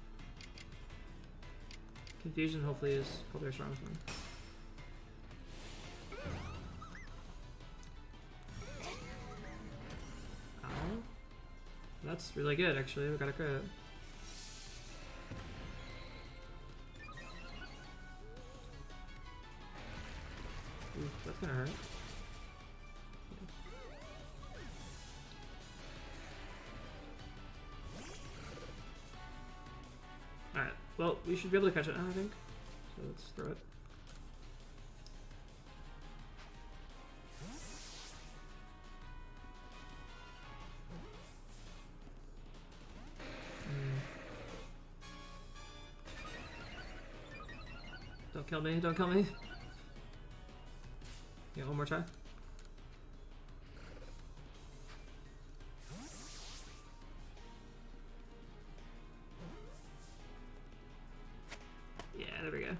Confusion, hopefully, is probably our strongest one. Ow. That's really good, actually. We got a crit. Ooh, that's gonna hurt. Alright, well, we should be able to catch it now, I think. So let's throw it. Don't kill me, don't kill me. Yeah, one more try. Yeah, there we go.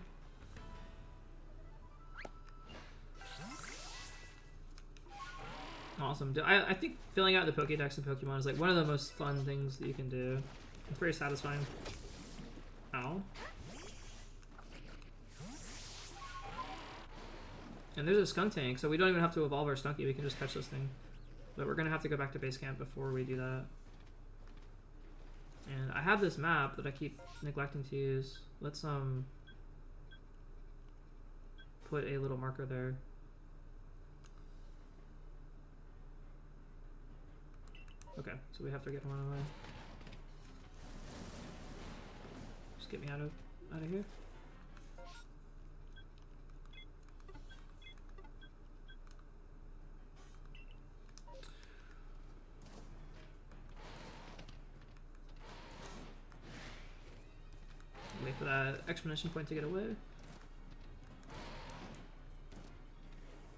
Awesome. I think filling out the Pokedex in Pokemon is like one of the most fun things that you can do. It's very satisfying. Ow. And there's a Skunk Tank, so we don't even have to evolve our Stunky, we can just catch this thing. But we're gonna have to go back to base camp before we do that. And I have this map that I keep neglecting to use. Let's put a little marker there. Okay, so we have to get one away. Just get me out of here. Wait for that exclamation point to get away.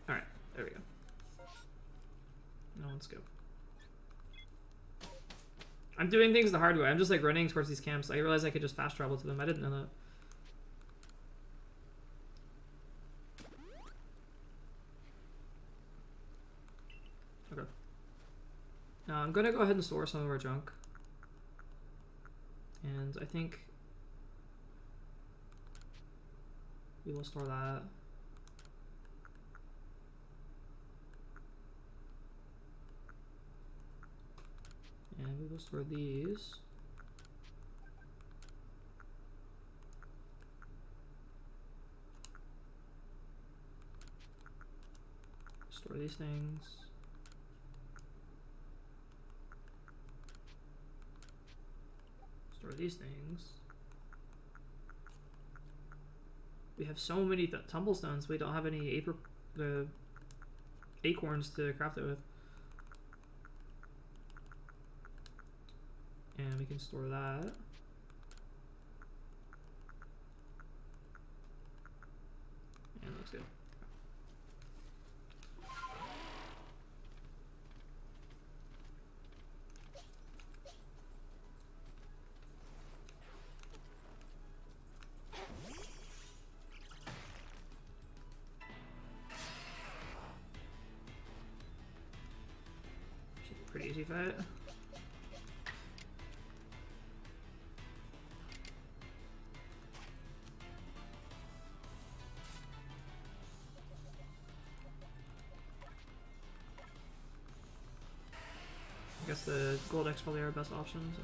Alright, there we go. Now let's go. I'm doing things the hard way. I'm just like running towards these camps. I realized I could just fast travel to them. I didn't know that. Okay. Now I'm gonna go ahead and store some of our junk. And I think we will store that. And we will store these. Store these things. Store these things. We have so many tumblestones, we don't have any acorns to craft it with. And we can store that. And looks good. Pretty easy fight. I guess the gold X probably our best option. So.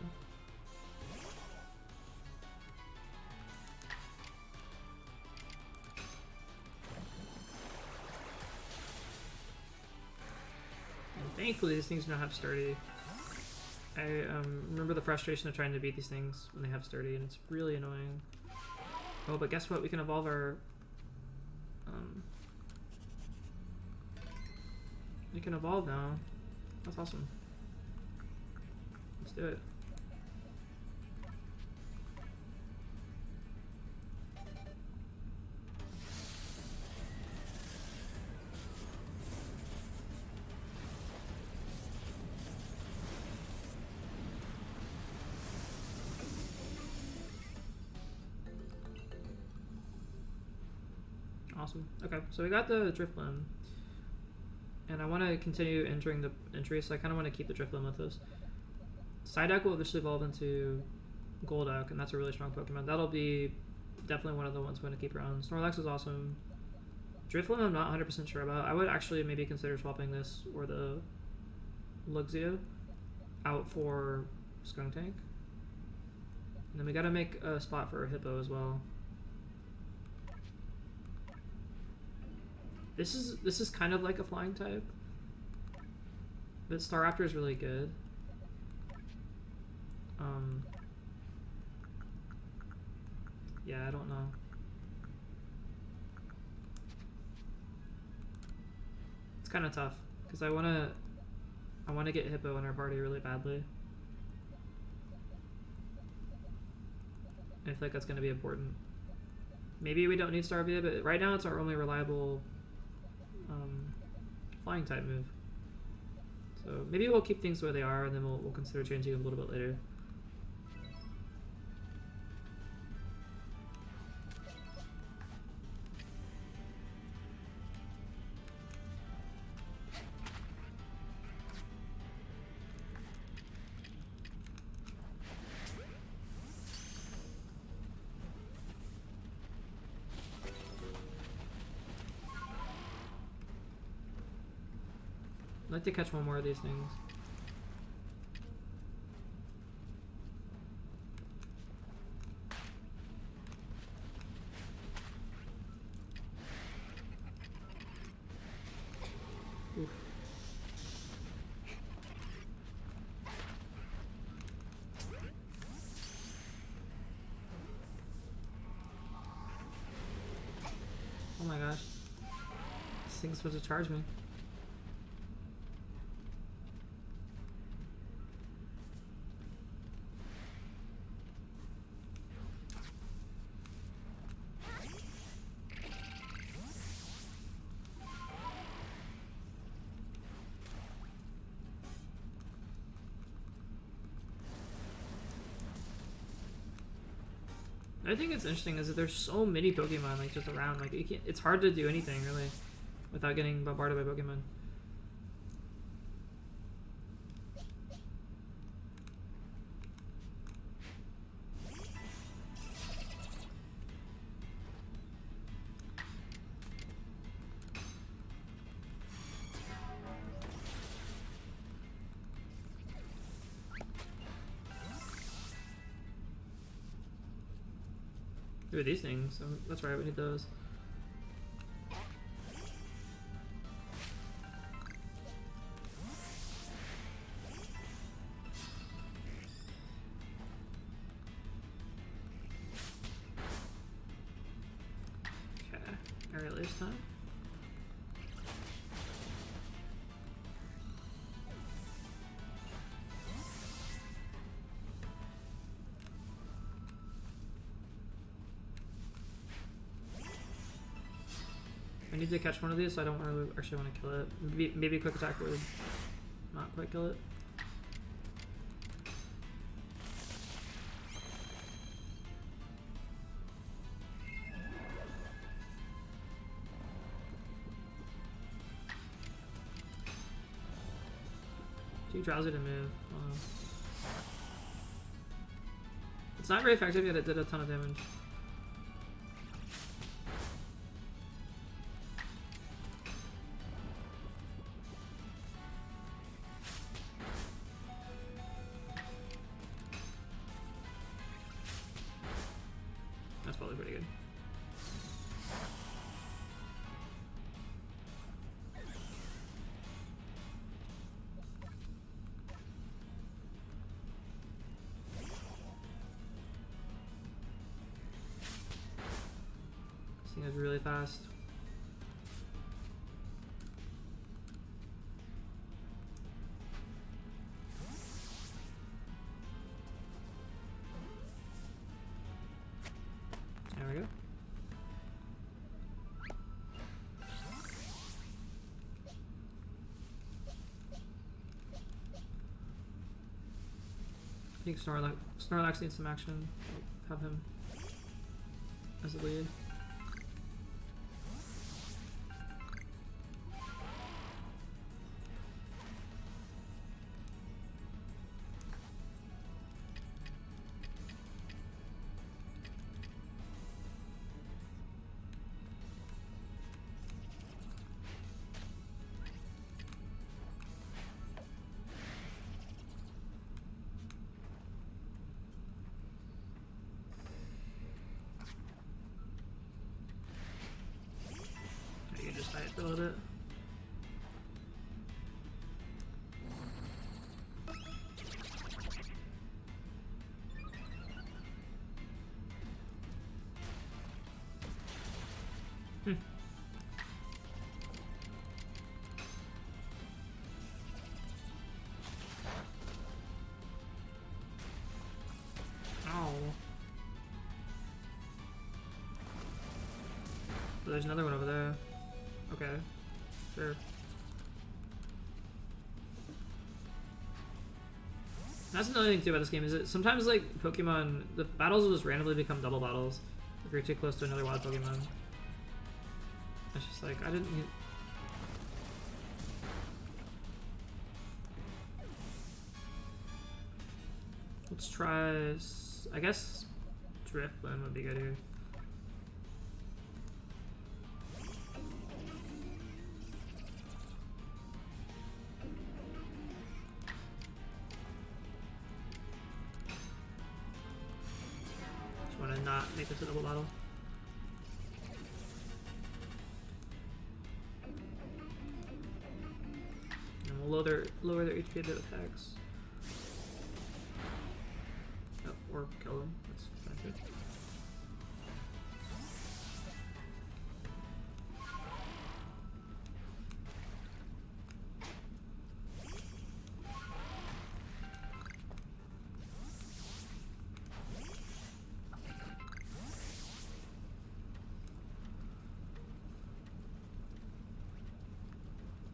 Thankfully, these things don't have sturdy. I remember the frustration of trying to beat these things when they have sturdy, and it's really annoying. Oh, but guess what? We can evolve our... we can evolve now. That's awesome. Let's do it. Awesome. Okay, so we got the Drifloon. And I want to continue entering the entry, so I kind of want to keep the Drifloon with us. Psyduck will eventually evolve into Golduck, and that's a really strong Pokemon. That'll be definitely one of the ones we want to keep around. Snorlax is awesome. Drifloon I'm not 100% sure about. I would actually maybe consider swapping this or the Luxio out for Skunk Tank. And then we gotta make a spot for a Hippo as well. This is kind of like a flying type, but Staraptor is really good. Yeah, I don't know. It's kind of tough because I wanna get Hippo in our party really badly. I feel like that's gonna be important. Maybe we don't need Starvia, but right now it's our only reliable flying type move. So maybe we'll keep things the way they are, and then we'll consider changing them a little bit later. I'd like to catch one more of these things. Oof. Oh my gosh. This thing's supposed to charge me. I think it's interesting is that there's so many Pokemon like just around. Like it's hard to do anything really without getting bombarded by Pokemon. Ooh, these things. Oh, that's right, we need those. Okay, area this time. I need to catch one of these, so I don't really actually want to kill it. Maybe quick attack would not quite kill it. Too drowsy to move. It's not very effective, yet it did a ton of damage. That's probably pretty good. This thing is really fast. There we go. I think Snorlax needs some action. I'll have him as a lead. You can just fight it for a little bit. Oh. But there's another one over there. Okay. Sure. That's another thing too about this game, is that sometimes like Pokemon, the battles will just randomly become double battles if you're too close to another wild Pokemon. It's just like, I didn't need... Let's try, I guess Drifblim would be good here. Just want to not make this a double battle. And we'll lower their HP a bit with attacks. Or kill them. That's good.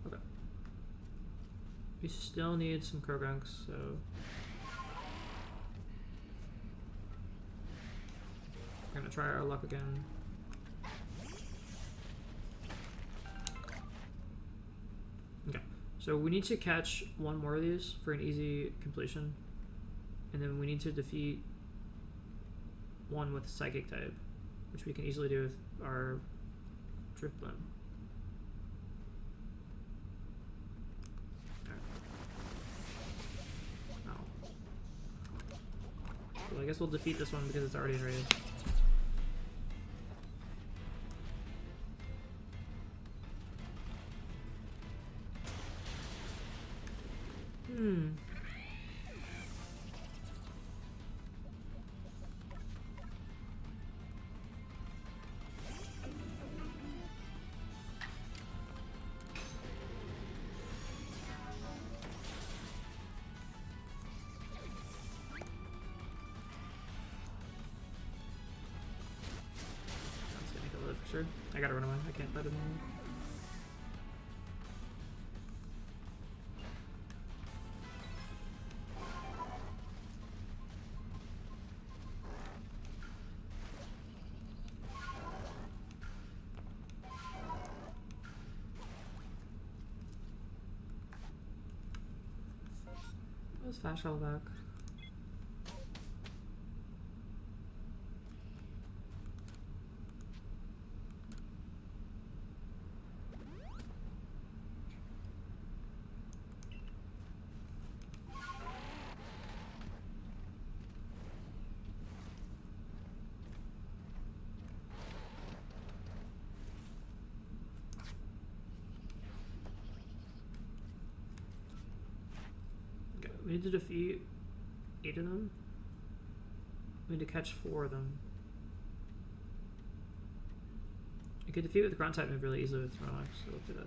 Okay. We still need some Krogrunks, so... We're gonna try our luck again. Okay, so we need to catch one more of these for an easy completion, and then we need to defeat one with Psychic type, which we can easily do with our Drifblim. Oh. Well, I guess we'll defeat this one because it's already enraged. I gotta run away. I can't fight him anymore. Let's fast travel back. We need to defeat 8 of them. We need to catch 4 of them. You could defeat with the ground type move really easily with Snorlax, so let's do that.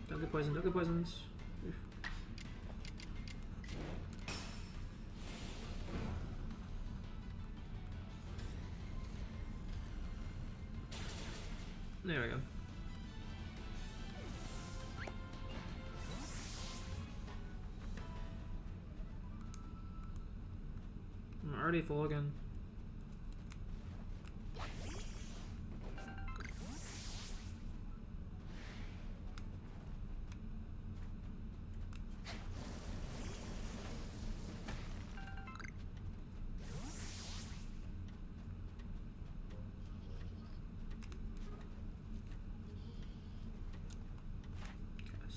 Don't get poisoned, don't get poisons. Oof. There we go. I'm already full again.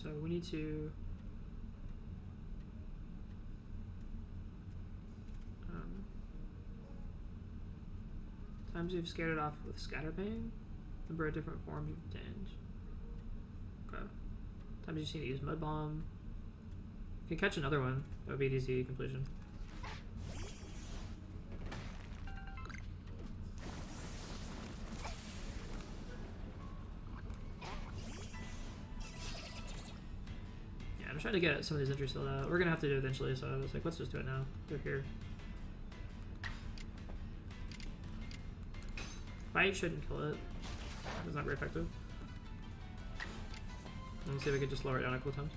So we need to times you've scared it off with Scatterbang, number of different forms you've dinged. Okay. Times you seem to use Mud Bomb. You can catch another one. That would be an easy completion. I'm trying to get some of these entries filled out. We're gonna have to do it eventually, so I was like, let's just do it now. They're here. Bite shouldn't kill it. It's not very effective. Let's see if we can just lower it down a couple times.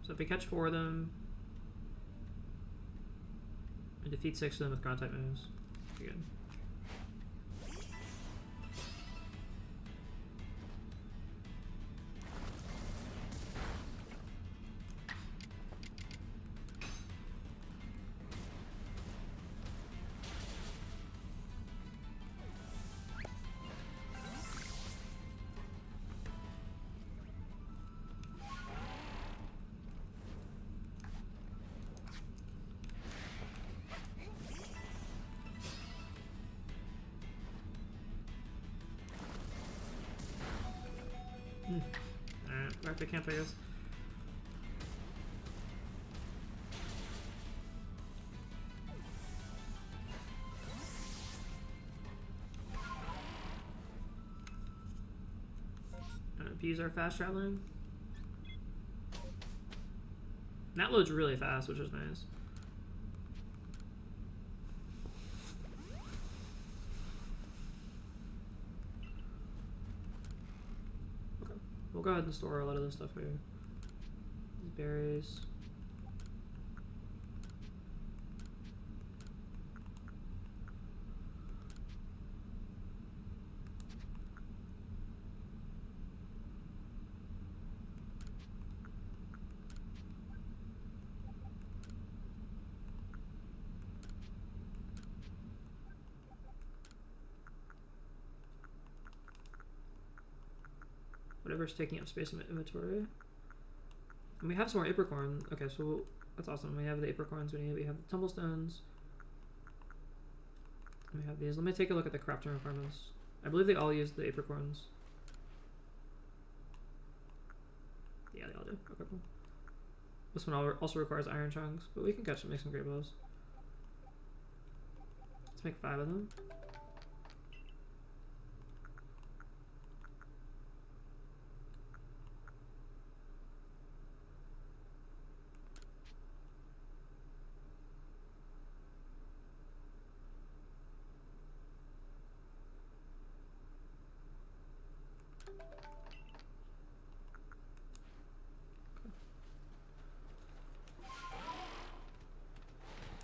So if we catch 4 of them and defeat 6 of them with ground type moves, pretty good. Alright, back to camp, I guess. Bees are fast traveling. And that loads really fast, which is nice. go ahead and store a lot of this stuff here. These berries. Whatever's taking up space in my inventory. And we have some more apricorn. Okay, so that's awesome. We have the apricorns we need. We have the tumblestones. And we have these. Let me take a look at the crafting requirements. I believe they all use the apricorns. Yeah, they all do. Okay, cool. This one also requires iron chunks, but we can catch and make some great bows. Let's make 5 of them.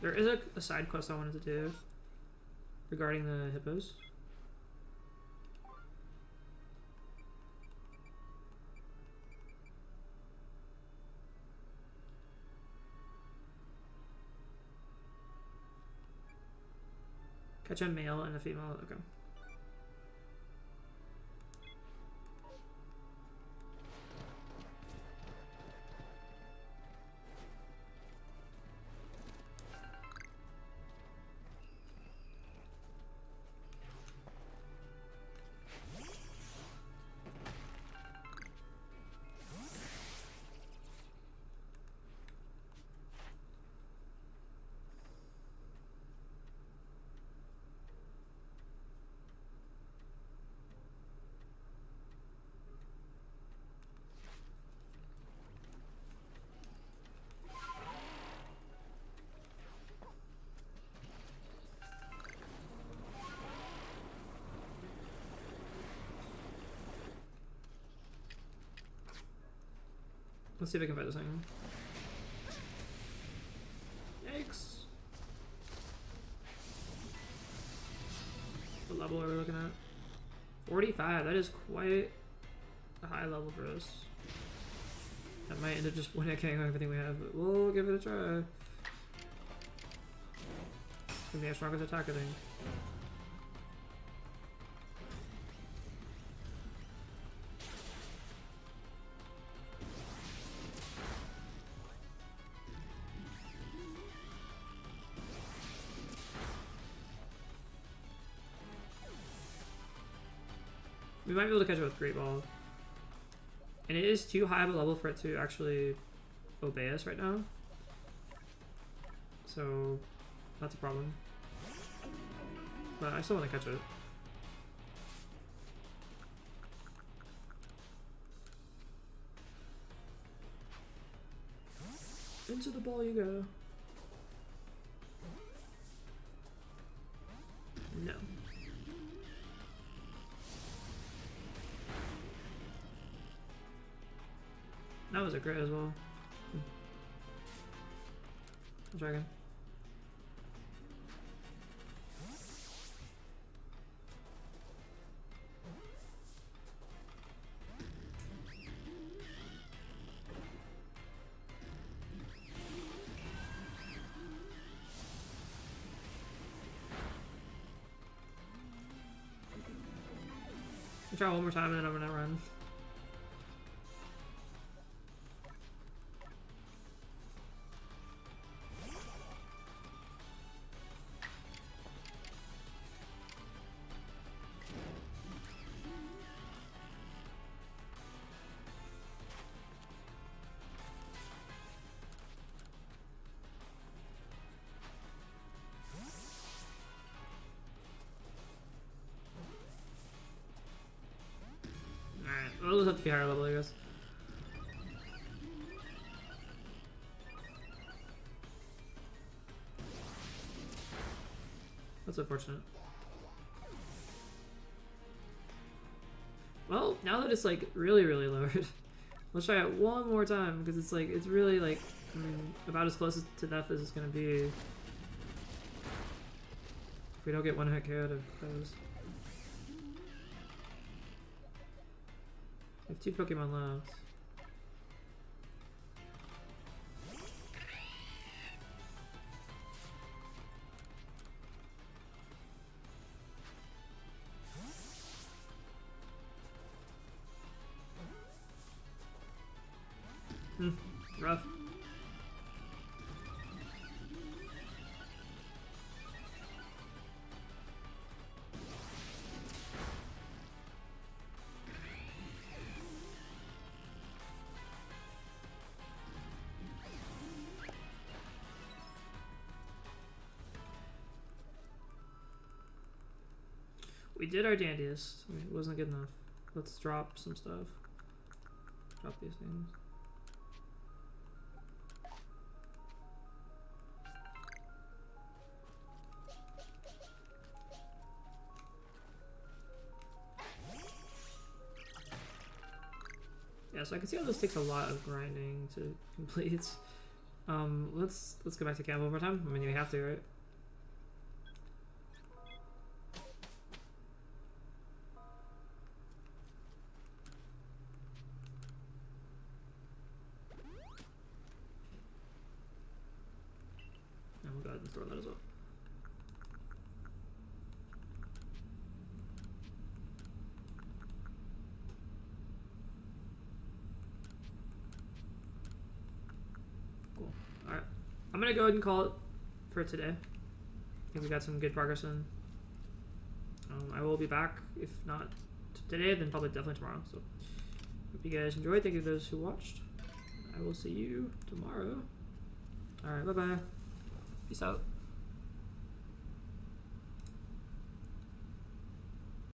There is a side quest I wanted to do regarding the hippos. Catch a male and a female. Okay. Let's see if I can fight this thing. Yikes. What level are we looking at? 45. That is quite a high level for us. That might end up just one killing everything we have, but we'll give it a try. It's gonna be our strongest attack, I think. We might be able to catch it with Great Ball. And it is too high of a level for it to actually obey us right now. So that's a problem. But I still want to catch it. Into the ball you go. No. That was a crit as well. I'll try again. I'll try one more time and then I'm gonna run. We'll just have to be higher level, I guess. That's unfortunate. Well, now that it's like really lowered, let's try it one more time because it's like it's really like I mean about as close to death as it's gonna be. If we don't get one hit KO'd of those. We have 2 Pokemon left. Rough. We did our dandiest. I mean, it wasn't good enough. Let's drop some stuff. Drop these things. Yeah, so I can see how this takes a lot of grinding to complete. Let's go back to camp one more time. I mean, you have to, right? And we'll go ahead and throw that as well. Alright, I'm gonna go ahead and call it for today. I think we got some good progress in. I will be back, if not today, then probably definitely tomorrow. So, hope you guys enjoyed. Thank you to those who watched. I will see you tomorrow. Alright, bye bye. Peace out.